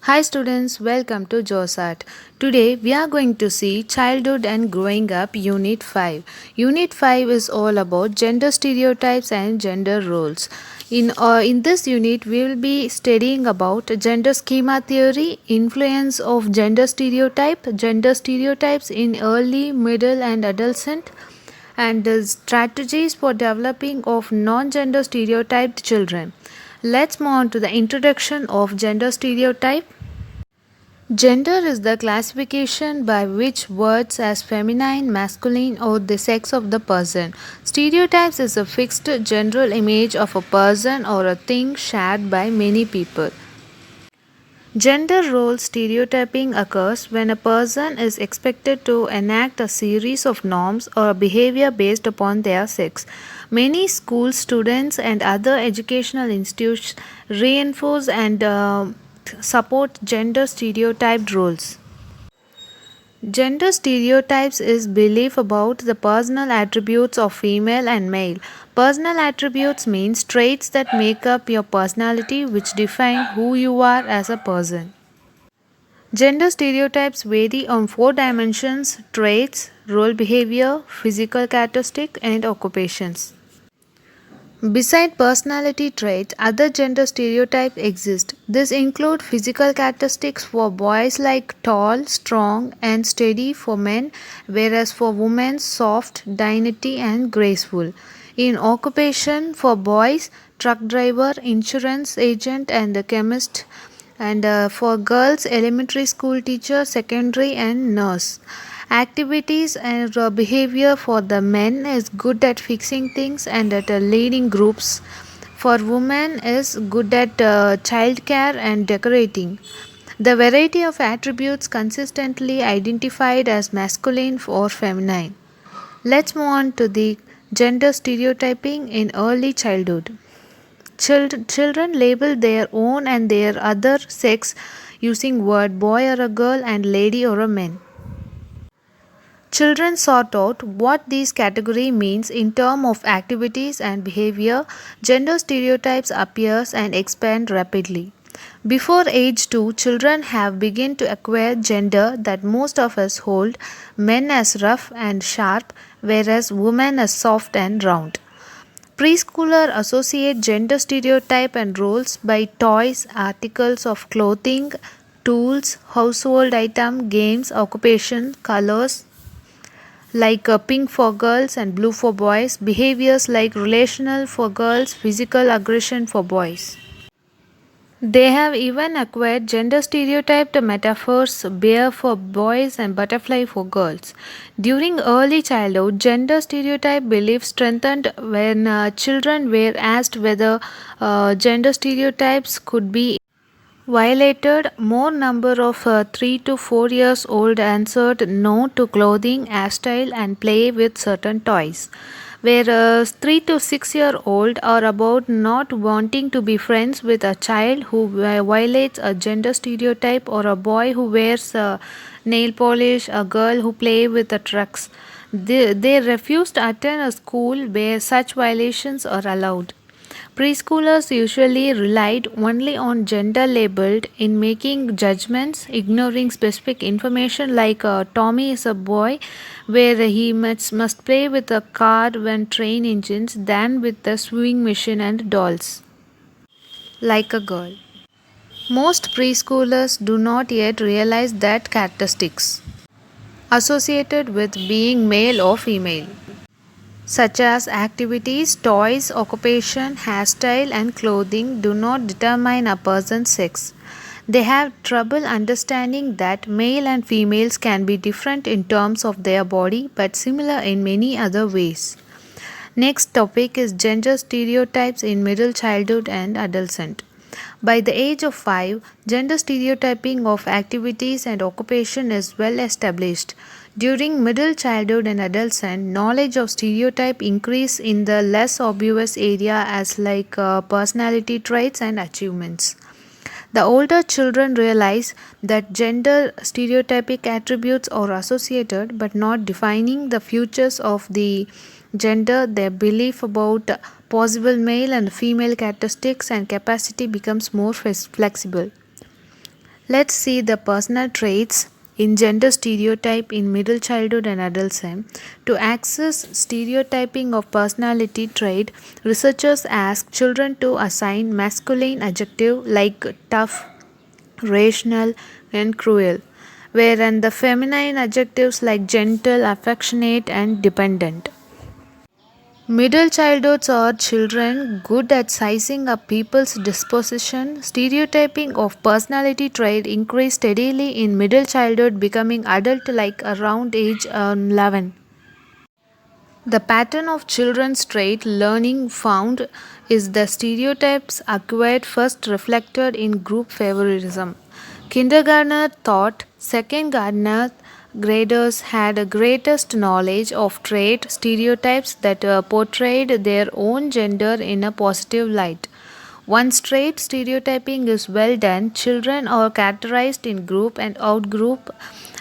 Hi students, welcome to JOSAT. Today we are going to see Childhood and Growing Up Unit 5. Unit 5 is all about gender stereotypes and gender roles. In this unit we will be studying about gender schema theory, influence of gender stereotypes in early, middle and adolescent, and the strategies for developing of non-gender stereotyped children. Let's move on to the introduction of gender stereotype. Gender is the classification by which words as feminine, masculine, or the sex of the person. Stereotypes is a fixed general image of a person or a thing shared by many people. Gender role stereotyping occurs when a person is expected to enact a series of norms or behavior based upon their sex. Many school students and other educational institutions reinforce and support gender stereotyped roles. Gender stereotypes is belief about the personal attributes of female and male. Personal attributes means traits that make up your personality which define who you are as a person. Gender stereotypes vary on four dimensions: traits, role behavior, physical characteristic, and occupations. Beside personality traits, other gender stereotypes exist. This include physical characteristics for boys like tall, strong, and steady for men, whereas for women soft, dainty, and graceful. In occupation, for boys, truck driver, insurance agent, and the chemist, and for girls, elementary school teacher, secondary, and nurse. Activities and behavior for the men is good at fixing things and at leading groups. For women is good at child care and decorating. The variety of attributes consistently identified as masculine or feminine. Let's move on to the gender stereotyping in early childhood. Children label their own and their other sex using word boy or a girl and lady or a man. Children sort out what these category means in terms of activities and behavior. Gender stereotypes appears and expand rapidly. Before age 2, children have begun to acquire gender that most of us hold: men as rough and sharp, whereas women as soft and round. Preschoolers associate gender stereotype and roles by toys, articles of clothing, tools, household item, games, occupation, colors like pink for girls and blue for boys, behaviors like relational for girls, physical aggression for boys. They have even acquired gender stereotyped metaphors: bear for boys and butterfly for girls. During early childhood, gender stereotype beliefs strengthened when children were asked whether gender stereotypes could be violated. More number of 3 to 4 years old answered no to clothing, hairstyle and play with certain toys, whereas 3 to 6 year old are about not wanting to be friends with a child who violates a gender stereotype, or a boy who wears nail polish, a girl who play with the trucks. They refuse to attend a school where such violations are allowed. Preschoolers usually relied only on gender labeled in making judgments, ignoring specific information like Tommy is a boy, where he must play with a car and train engines than with the sewing machine and dolls, like a girl. Most preschoolers do not yet realize that characteristics associated with being male or female, such as activities, toys, occupation, hairstyle, and clothing, do not determine a person's sex. They have trouble understanding that male and females can be different in terms of their body but similar in many other ways. Next topic is gender stereotypes in middle childhood and adolescent. By the age of 5, gender stereotyping of activities and occupation is well established. During middle childhood and adolescent, knowledge of stereotype increase in the less obvious area as like personality traits and achievements. The older children realize that gender stereotypic attributes are associated but not defining the futures of the gender. Their belief about possible male and female characteristics and capacity becomes more flexible. Let's see the personal traits in gender stereotype in middle childhood and adolescence. To access stereotyping of personality trait, researchers ask children to assign masculine adjective like tough, rational, and cruel, whereas the feminine adjectives like gentle, affectionate, and dependent. Middle childhoods are children good at sizing up people's disposition. Stereotyping of personality trait increase steadily in middle childhood, becoming adult like around age 11. The pattern of children's trait learning found is the stereotypes acquired first reflected in group favoritism. Kindergartner thought second gardener graders had a greatest knowledge of trait stereotypes that portrayed their own gender in a positive light. Once trait stereotyping is well done, children are characterized in group and outgroup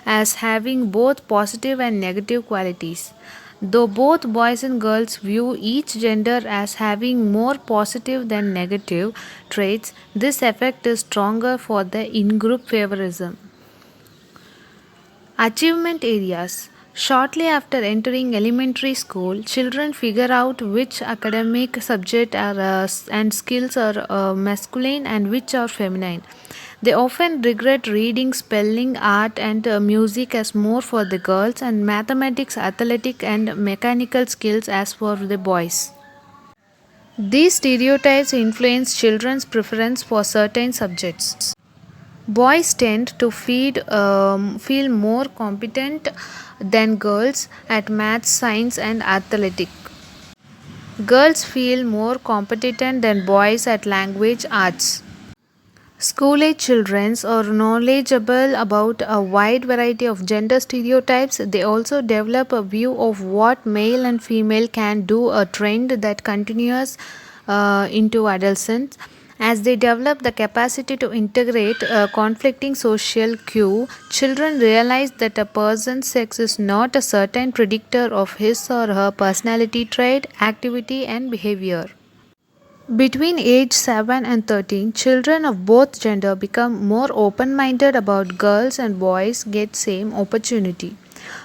as having both positive and negative qualities. Though both boys and girls view each gender as having more positive than negative traits, this effect is stronger for the in group favorism. Achievement areas. Shortly after entering elementary school, children figure out which academic subject are, and skills are masculine and which are feminine. They often regret reading, spelling, art, and music as more for the girls, and mathematics, athletic, and mechanical skills as for the boys. These stereotypes influence children's preference for certain subjects. Boys tend to feel more competent than girls at math, science, and athletic. Girls feel more competent than boys at language arts. School age children are knowledgeable about a wide variety of gender stereotypes. They also develop a view of what male and female can do, a trend that continues into adolescence. As they develop the capacity to integrate conflicting social cue, children realize that a person's sex is not a certain predictor of his or her personality trait, activity, and behavior. Between age 7 and 13, children of both gender become more open-minded about girls and boys get same opportunity.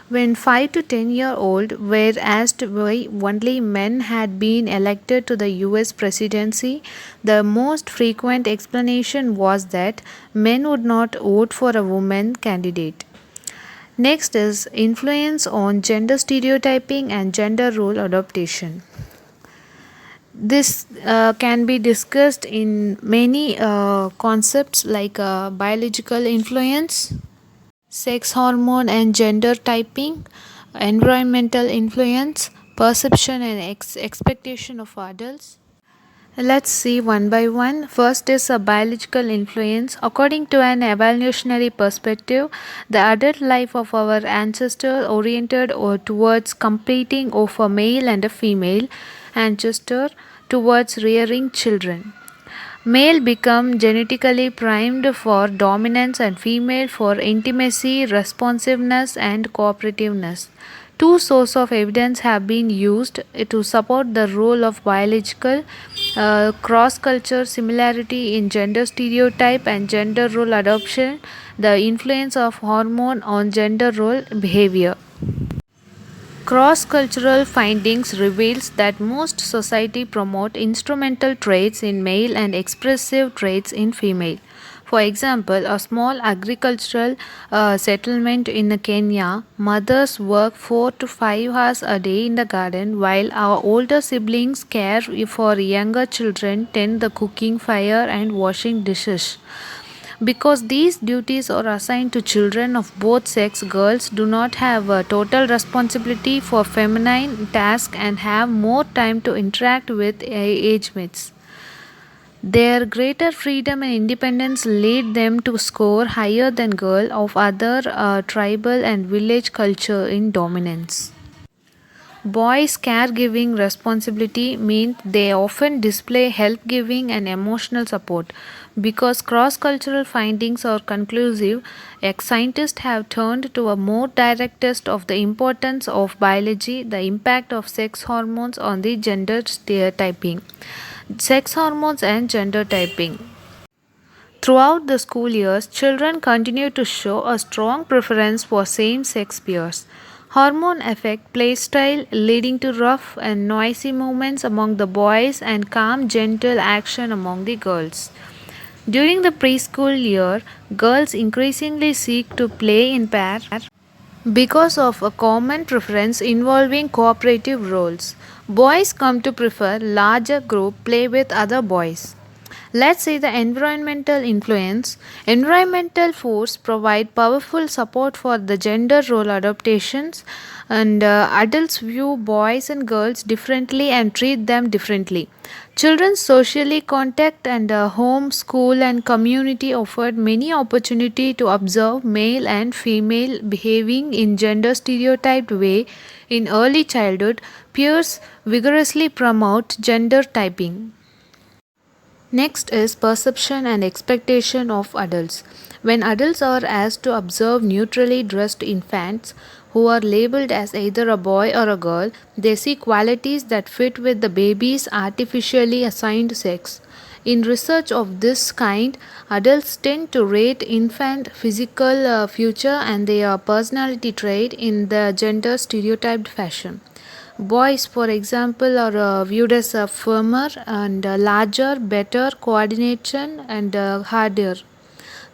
When 5 to 10-year-old were asked why only men had been elected to the US presidency, the most frequent explanation was that men would not vote for a woman candidate. Next is influence on gender stereotyping and gender role adaptation. This can be discussed in many concepts like biological influence, sex hormone and gender typing, environmental influence, perception and expectation of adults. Let's see one by one. First is a biological influence. According to an evolutionary perspective, the adult life of our ancestors oriented towards competing of a male and a female ancestor towards rearing children. Male become genetically primed for dominance and female for intimacy, responsiveness and cooperativeness. Two sources of evidence have been used to support the role of biological cross-culture similarity in gender stereotype and gender role adoption, the influence of hormone on gender role behavior. Cross-cultural findings reveals that most society promote instrumental traits in male and expressive traits in female. For example, a small agricultural settlement in Kenya, mothers work 4 to 5 hours a day in the garden while our older siblings care for younger children, tend the cooking fire and washing dishes. Because these duties are assigned to children of both sex, girls do not have a total responsibility for feminine tasks and have more time to interact with age mates. Their greater freedom and independence lead them to score higher than girls of other tribal and village culture in dominance. Boys' caregiving responsibility means they often display help giving and emotional support. Because cross cultural findings are conclusive, scientists have turned to a more direct test of the importance of biology, the impact of sex hormones on the gender stereotyping. Sex hormones and gender typing. Throughout the school years, children continue to show a strong preference for same sex peers. Hormone affect play style, leading to rough and noisy movements among the boys and calm, gentle action among the girls. During the preschool year, girls increasingly seek to play in pair because of a common preference involving cooperative roles. Boys come to prefer larger group play with other boys. Let's say the environmental influence. Environmental force provide powerful support for the gender role adaptations, and adults view boys and girls differently and treat them differently. Children socially contact and home, school and community offered many opportunity to observe male and female behaving in gender stereotyped way in early childhood. Peers vigorously promote gender typing. Next is perception and expectation of adults. When adults are asked to observe neutrally dressed infants who are labeled as either a boy or a girl, they see qualities that fit with the baby's artificially assigned sex. In research of this kind, adults tend to rate infant physical future and their personality trait in the gender stereotyped fashion. Boys, for example, are viewed as firmer and larger, better coordination and harder.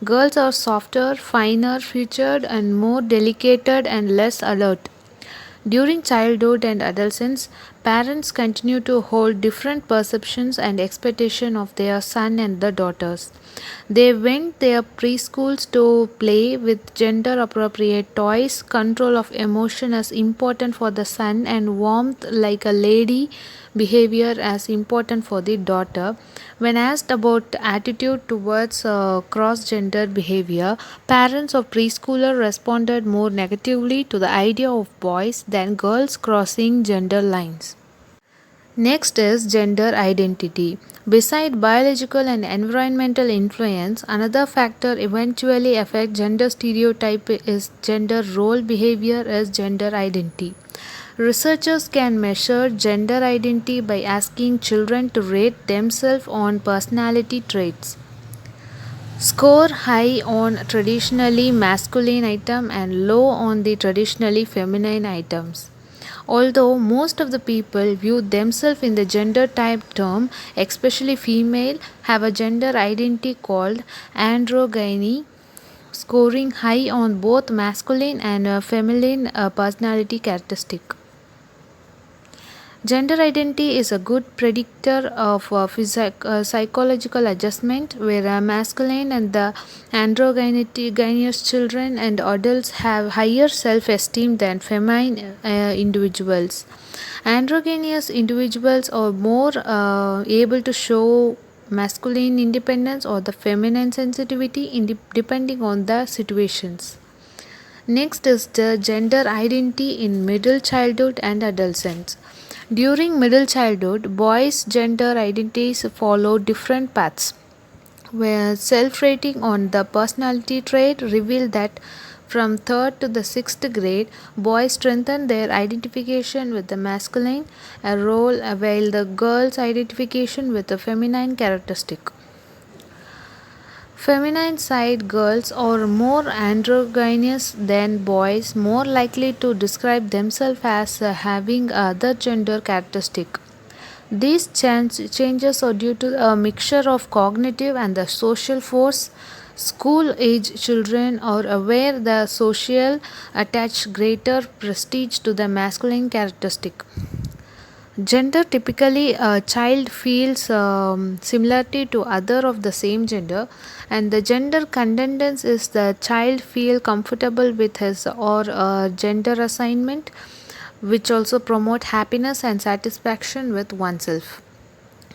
Girls are softer, finer featured, and more delicate and less alert. During childhood and adolescence, parents continue to hold different perceptions and expectations of their son and the daughters. They went their preschools to play with gender appropriate toys, control of emotion as important for the son, and warmth like a lady behavior as important for the daughter. When asked about attitude towards cross gender behavior, parents of preschooler responded more negatively to the idea of boys than girls crossing gender lines. Next is gender identity. Beside biological and environmental influence, another factor eventually affect gender stereotype is gender role behavior as gender identity. Researchers can measure gender identity by asking children to rate themselves on personality traits. Score high on traditionally masculine item and low on the traditionally feminine items. Although most of the people view themselves in the gender type term, especially female, have a gender identity called androgyny, scoring high on both masculine and feminine personality characteristic. Gender identity is a good predictor of psychological adjustment, where masculine and the androgynous children and adults have higher self esteem than feminine individuals. Androgynous individuals are more able to show masculine independence or the feminine sensitivity depending on the situations. Next is the gender identity in middle childhood and adolescence. During middle childhood, boys' gender identities follow different paths, where self rating on the personality trait reveal that from 3rd to the 6th grade, boys strengthen their identification with the masculine role while the girls' identification with the feminine characteristic. Feminine side girls are more androgynous than boys, more likely to describe themselves as having other gender characteristic. These changes are due to a mixture of cognitive and the social force. School age children are aware the social attach greater prestige to the masculine characteristic. Gender typically a child feels similarity to other of the same gender, and the gender contendence is the child feel comfortable with his or gender assignment, which also promote happiness and satisfaction with oneself.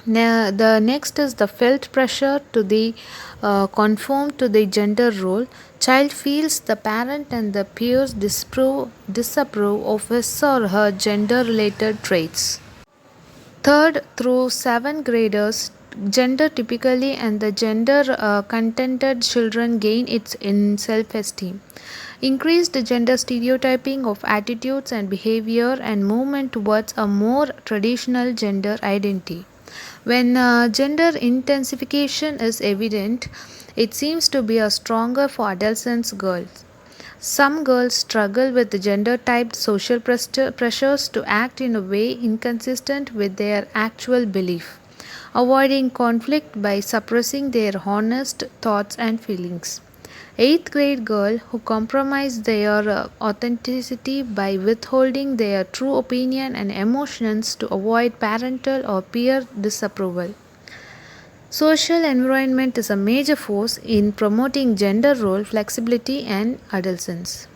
Now, the next is the felt pressure to the conform to the gender role. Child feels the parent and the peers disapprove of his or her gender related traits. 3rd through 7th graders gender typically and the gender contented children gain its in self-esteem. Increased gender stereotyping of attitudes and behavior and movement towards a more traditional gender identity. When gender intensification is evident, It seems to be a stronger for adolescent girls. Some girls struggle with gender typed social pressures to act in a way inconsistent with their actual belief, avoiding conflict by suppressing their honest thoughts and feelings. 8th grade girl who compromise their authenticity by withholding their true opinion and emotions to avoid parental or peer disapproval. Social environment is a major force in promoting gender role flexibility and adolescence.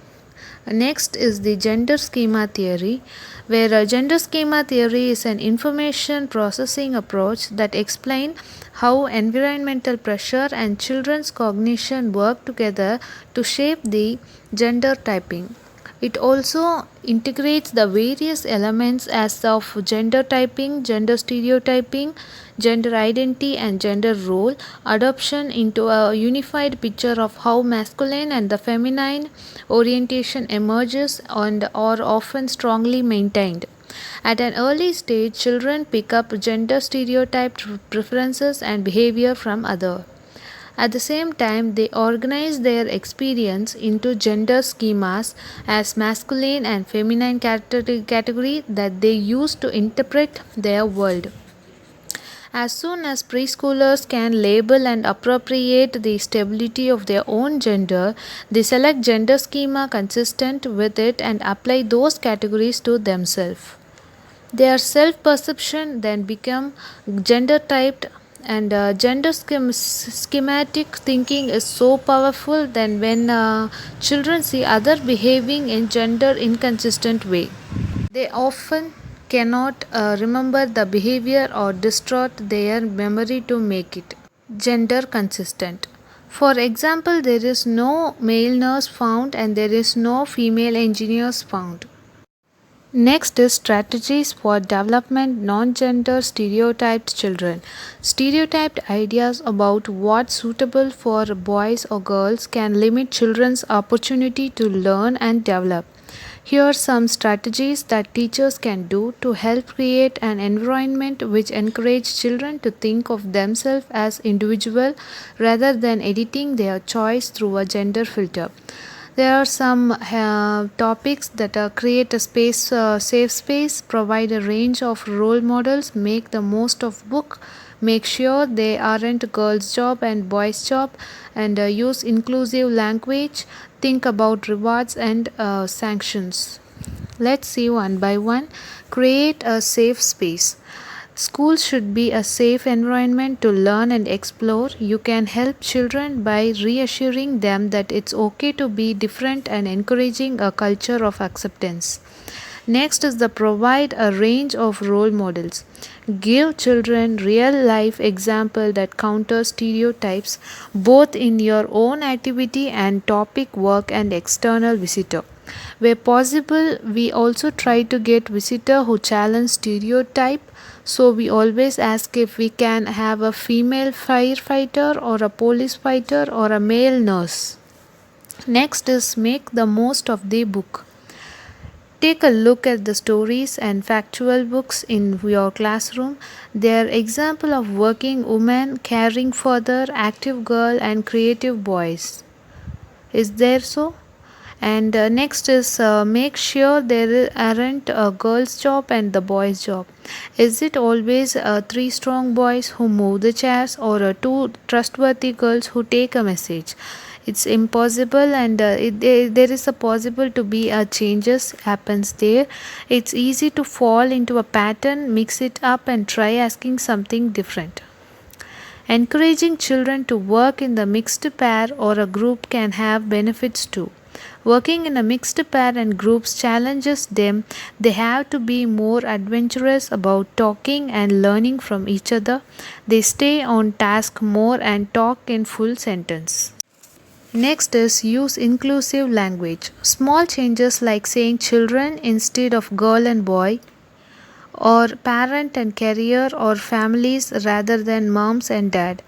Next is the gender schema theory, where a gender schema theory is an information processing approach that explains how environmental pressure and children's cognition work together to shape the gender typing. It also integrates the various elements as of gender typing, gender stereotyping, gender identity, and gender role adoption into a unified picture of how masculine and the feminine orientation emerges and are often strongly maintained. At an early stage, children pick up gender stereotyped preferences and behavior from others. At the same time, they organize their experience into gender schemas as masculine and feminine category that they use to interpret their world. As soon as preschoolers can label and appropriate the stability of their own gender, they select gender schema consistent with it and apply those categories to themselves. Their self perception then become gender typed, and schematic thinking is so powerful than when children see other behaving in gender inconsistent way. They often cannot remember the behavior or distort their memory to make it gender consistent. For example, there is no male nurse found and there is no female engineers found. Next is strategies for development non-gender stereotyped children. Stereotyped ideas about what's suitable for boys or girls can limit children's opportunity to learn and develop. Here are some strategies that teachers can do to help create an environment which encourages children to think of themselves as individual rather than editing their choice through a gender filter. There are some topics that create a safe space, provide a range of role models, make the most of book, make sure they aren't girls' job and boys' job, and use inclusive language, think about rewards and sanctions. Let's see one by one. Create a safe space. Schools should be a safe environment to learn and explore. You can help children by reassuring them that it's okay to be different and encouraging a culture of acceptance. Next is the provide a range of role models. Give children real life example that counter stereotypes both in your own activity and topic work and external visitor. Where possible, we also try to get visitor who challenge stereotype. So we always ask if we can have a female firefighter or a police fighter or a male nurse. Next is make the most of the book. Take a look at the stories and factual books in your classroom. They are example of working women, caring father, active girl and creative boys. Is there so? And next is make sure there aren't a girl's job and the boy's job. Is it always three strong boys who move the chairs or two trustworthy girls who take a message? It's impossible, and there is a possible to be a changes happens there. It's easy to fall into a pattern, mix it up and try asking something different. Encouraging children to work in the mixed pair or a group can have benefits too. Working in a mixed pair and groups challenges them. They have to be more adventurous about talking and learning from each other. They stay on task more and talk in full sentence. Next is use inclusive language. Small changes like saying children instead of girl and boy, or parent and career, or families rather than moms and dad,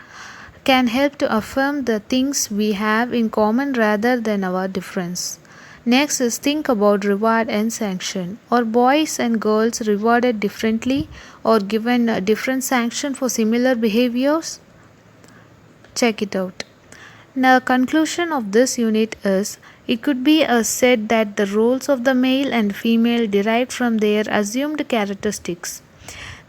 can help to affirm the things we have in common rather than our difference. Next is think about reward and sanction. Are boys and girls rewarded differently or given a different sanction for similar behaviors? Check it out. The conclusion of this unit is it could be said that the roles of the male and female derived from their assumed characteristics.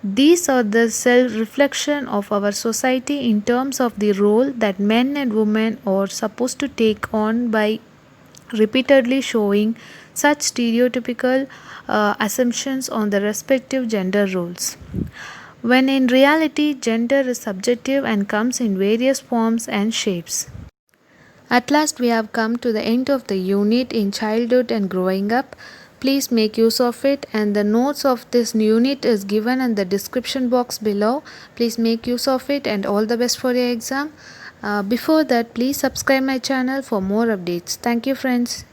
These are the self reflection of our society in terms of the role that men and women are supposed to take on by repeatedly showing such stereotypical assumptions on the respective gender roles. When in reality, gender is subjective and comes in various forms and shapes. At last, we have come to the end of the unit in childhood and growing up. Please make use of it, and the notes of this unit is given in the description box below. Please make use of it, and all the best for your exam. Before that, please subscribe my channel for more updates. Thank you, friends.